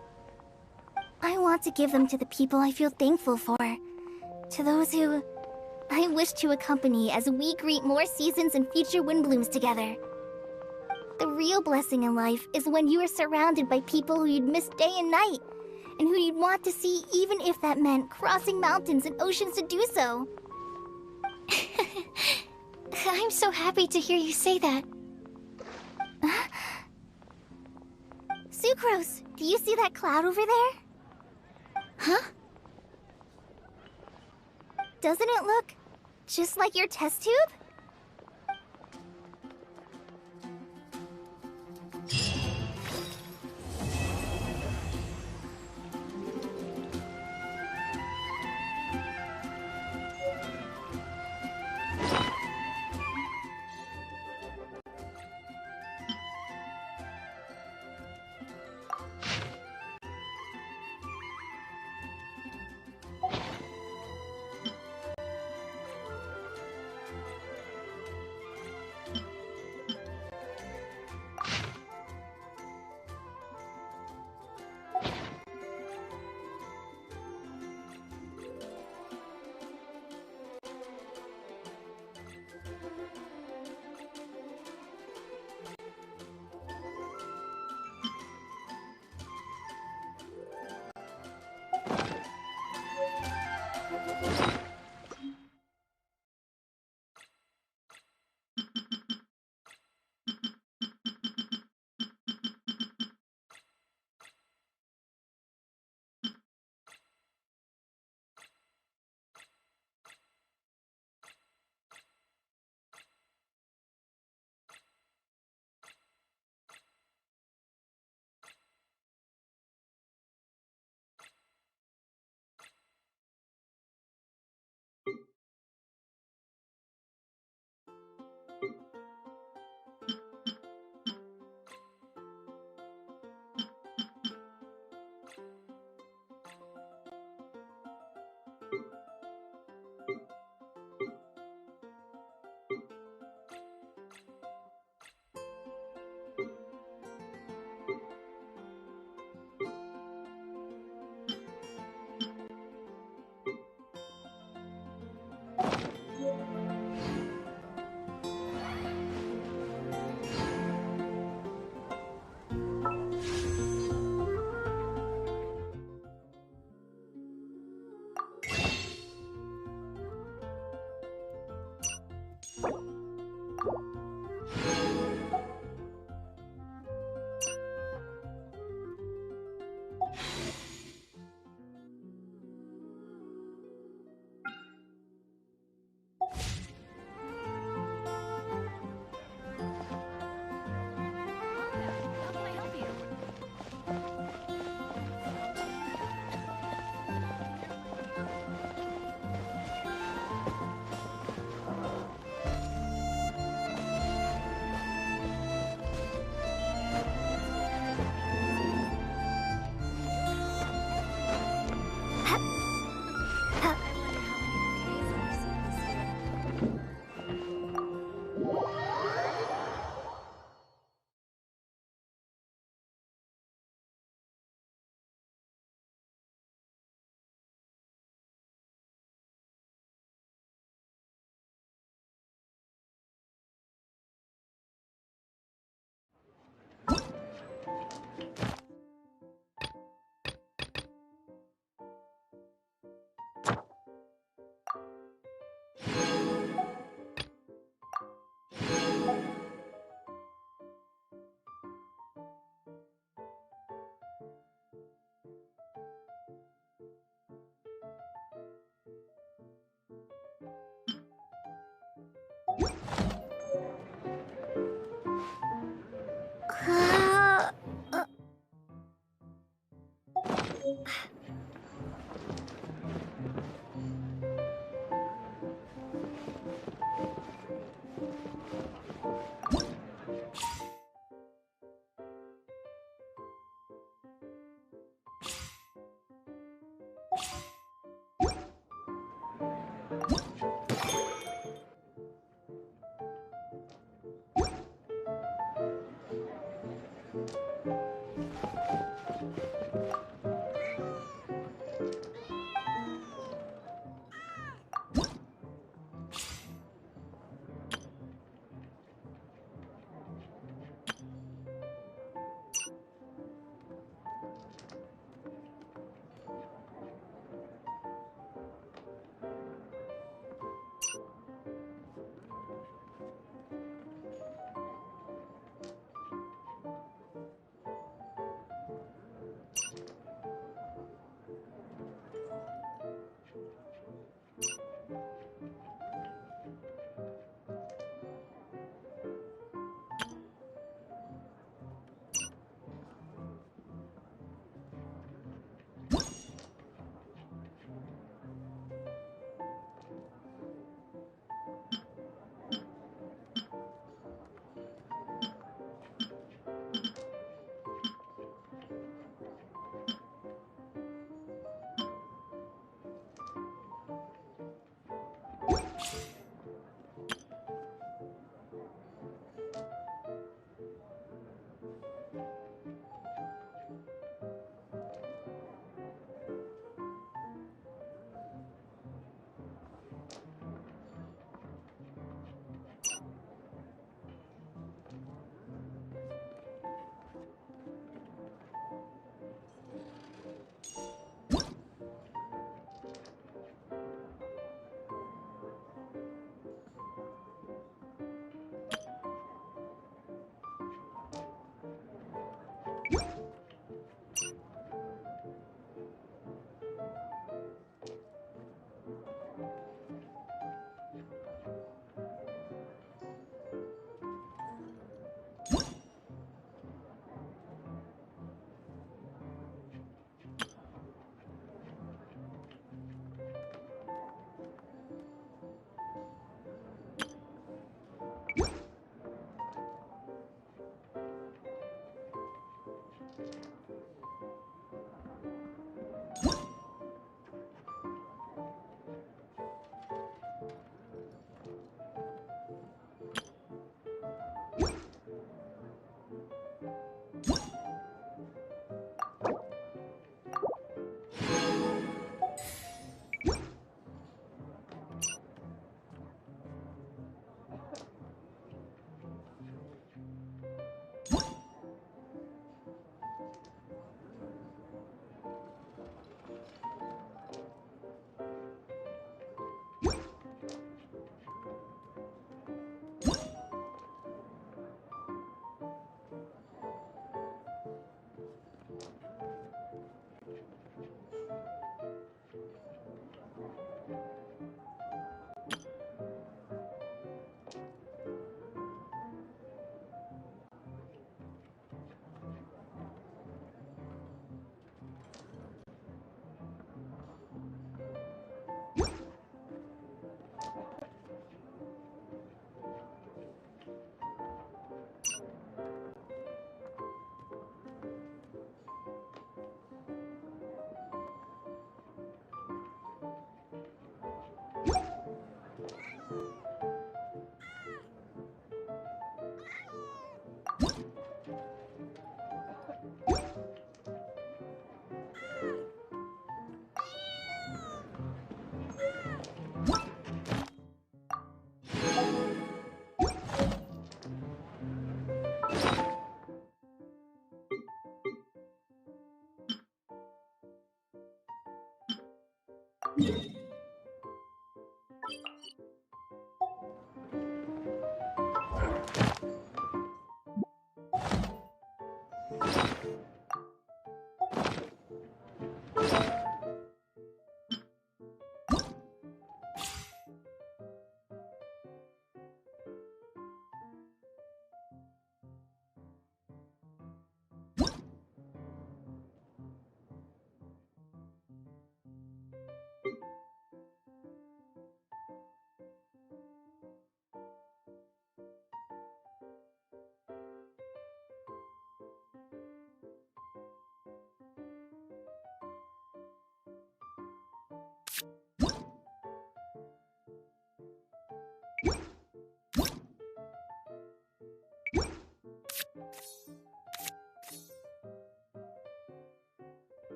I want to give them to the people I feel thankful for. To those who I wish to accompany as we greet more seasons and future Windblooms together. The real blessing in life is when you are surrounded by people who you'd miss day and night, and who you'd want to see even if that meant crossing mountains and oceans to do so. I'm so happy to hear you say that. Sucrose, do you see that cloud over there? Huh? Doesn't it look just like your test tube?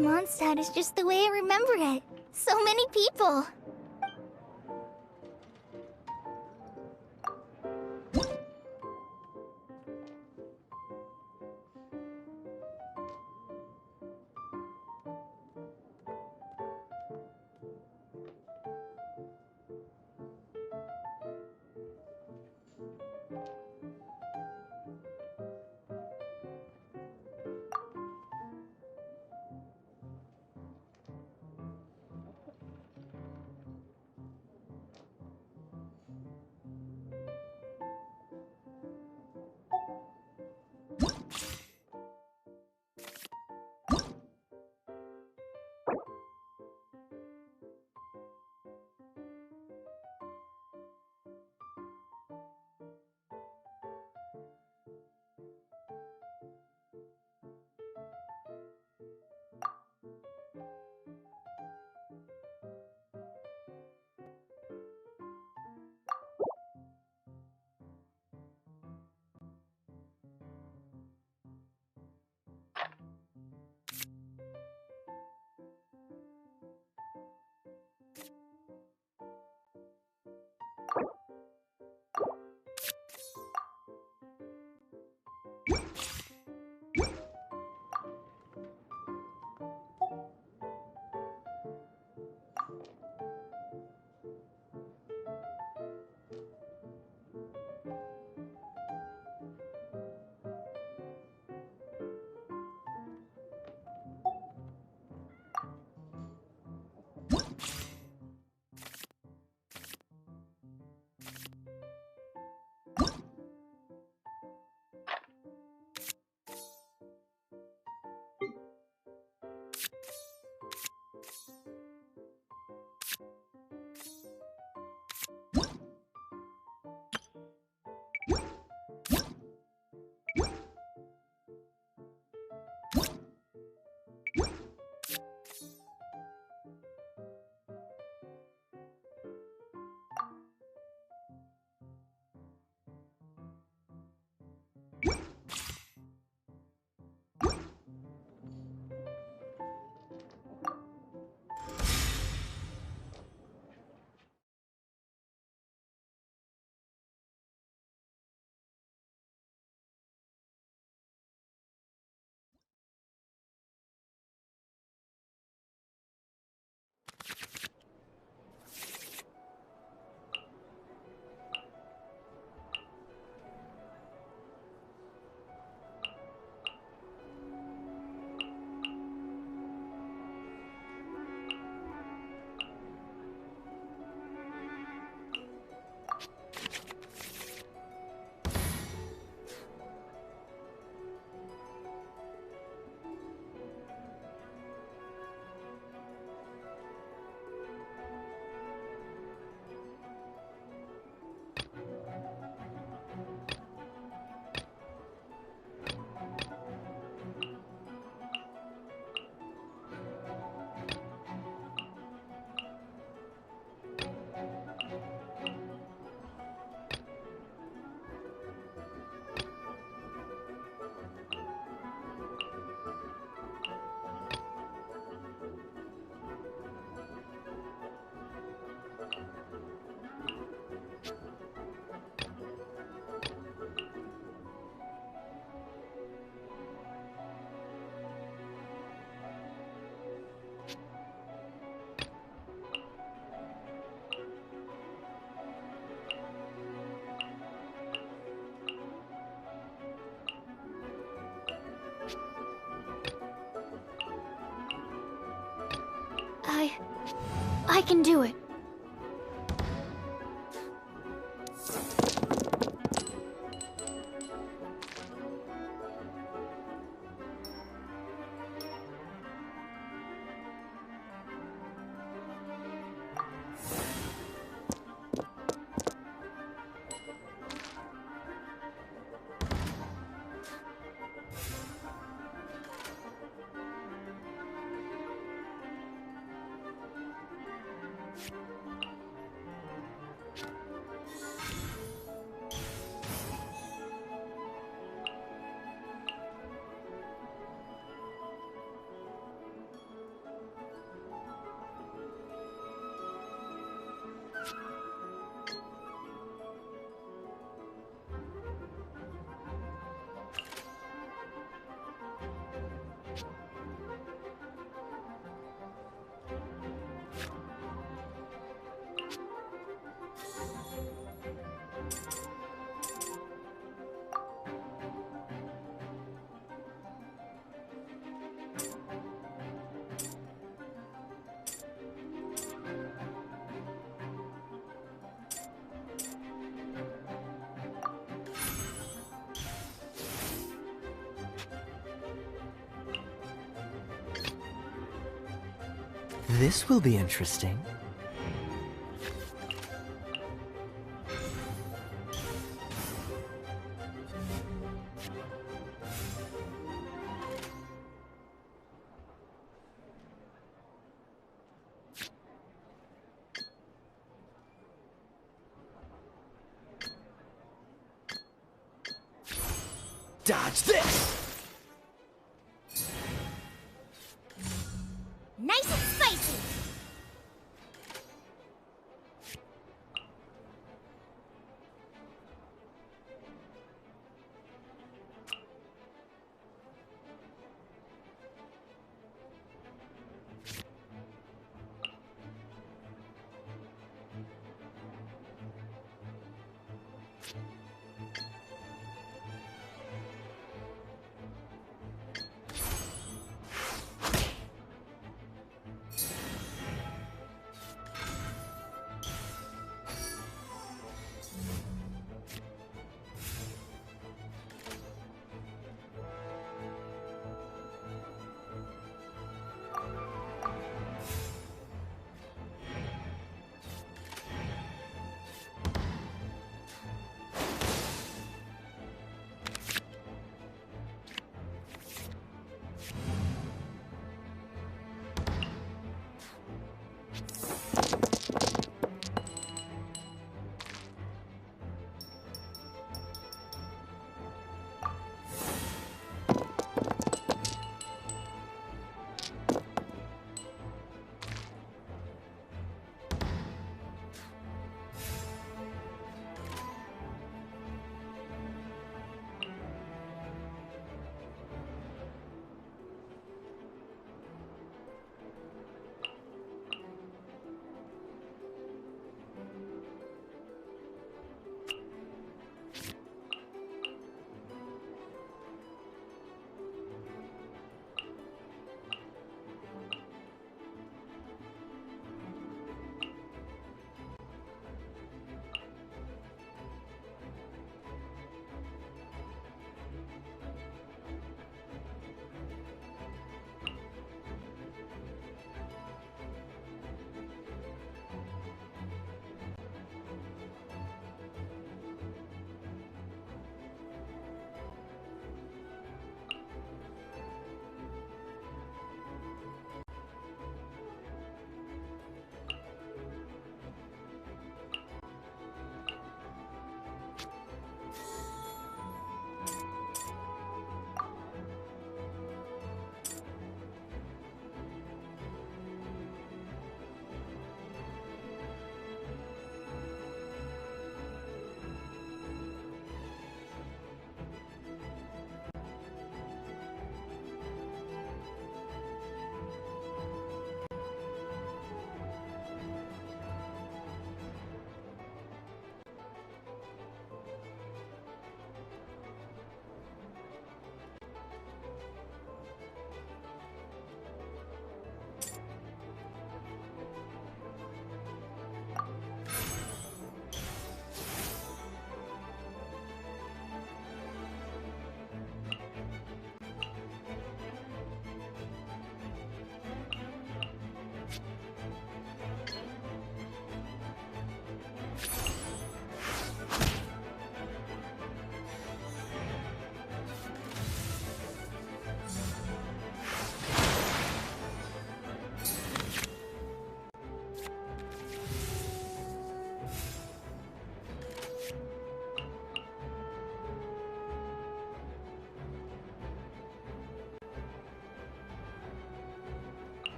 Mondstadt is just the way I remember it. So many people. I can do it. This will be interesting. Dodge this! Nice and spicy!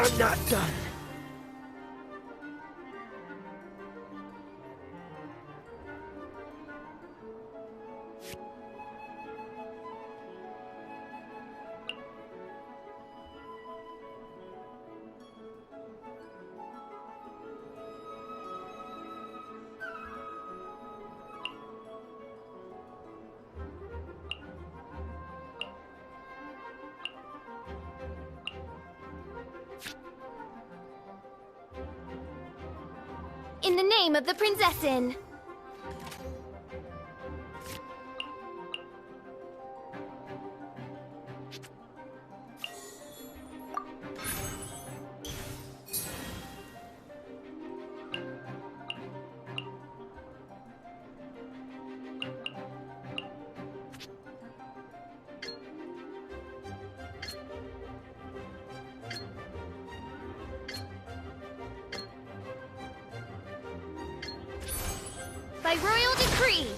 I'm not done. In the name of the Prinzessin! By royal decree!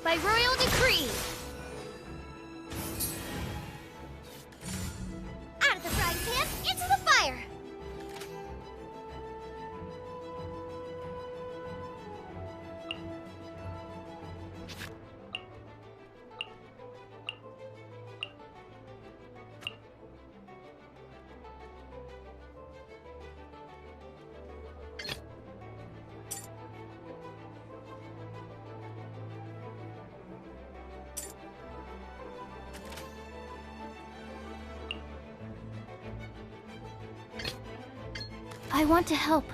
By royal decree! Out of the frying pan, into the fire! I want to help.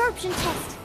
absorption test.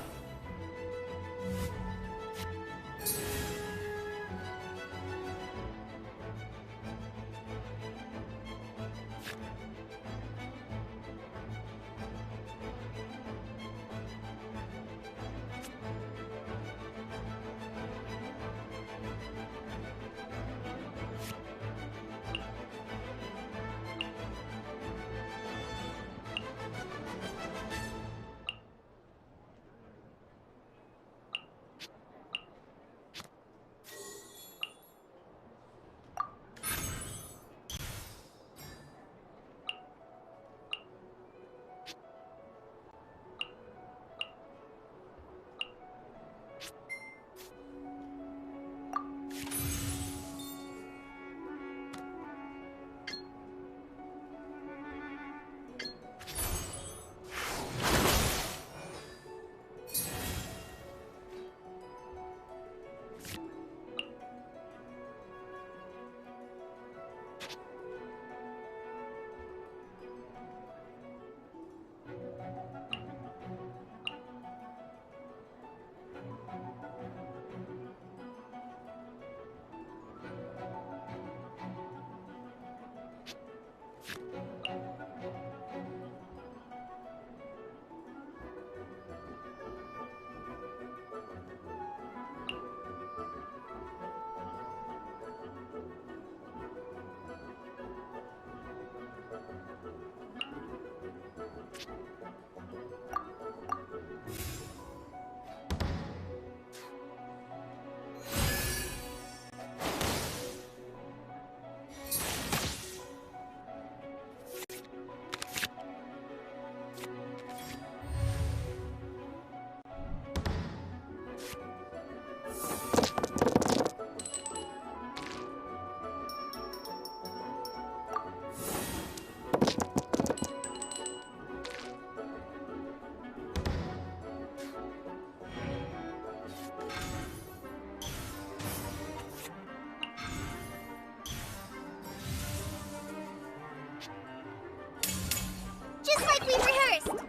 Just like we rehearsed!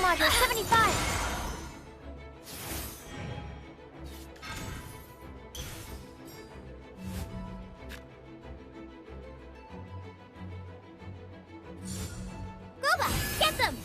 module 75. Gooba, get them!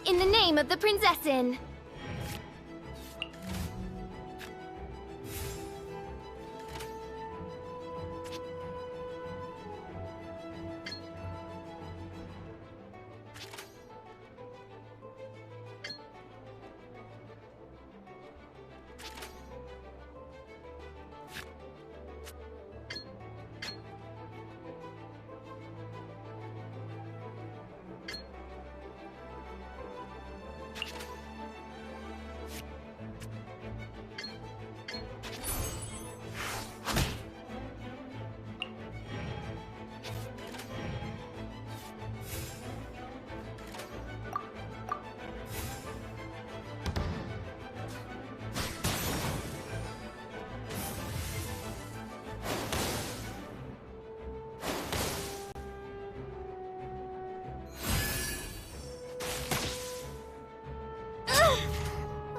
In the name of the Prinzessin.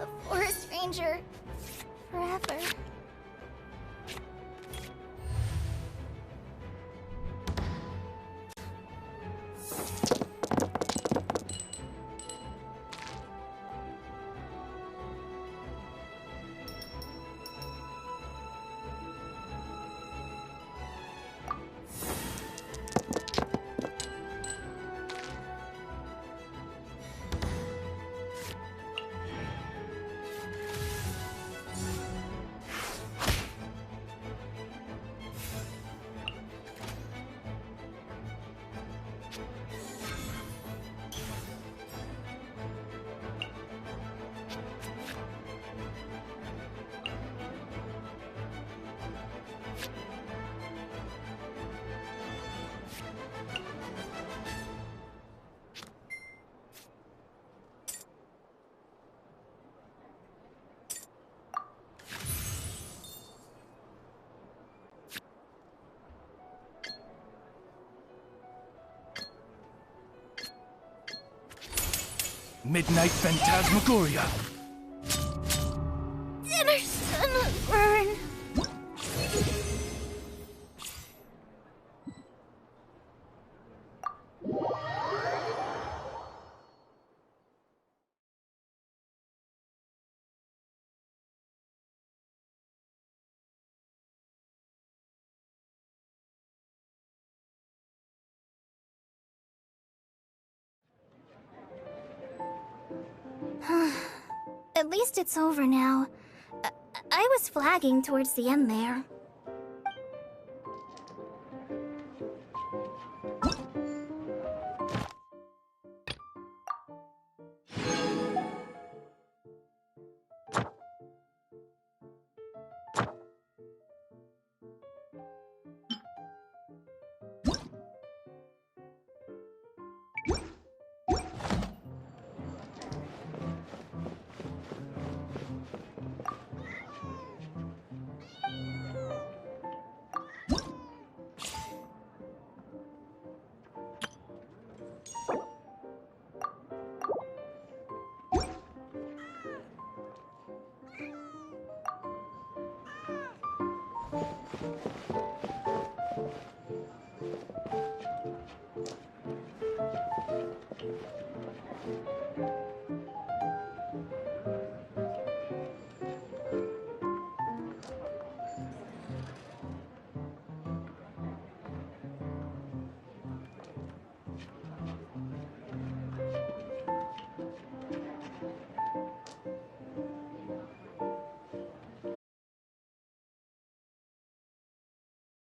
A forest ranger. Forever. Midnight Phantasmagoria. Dinner sun will burn. At least it's over now. I was flagging towards the end there.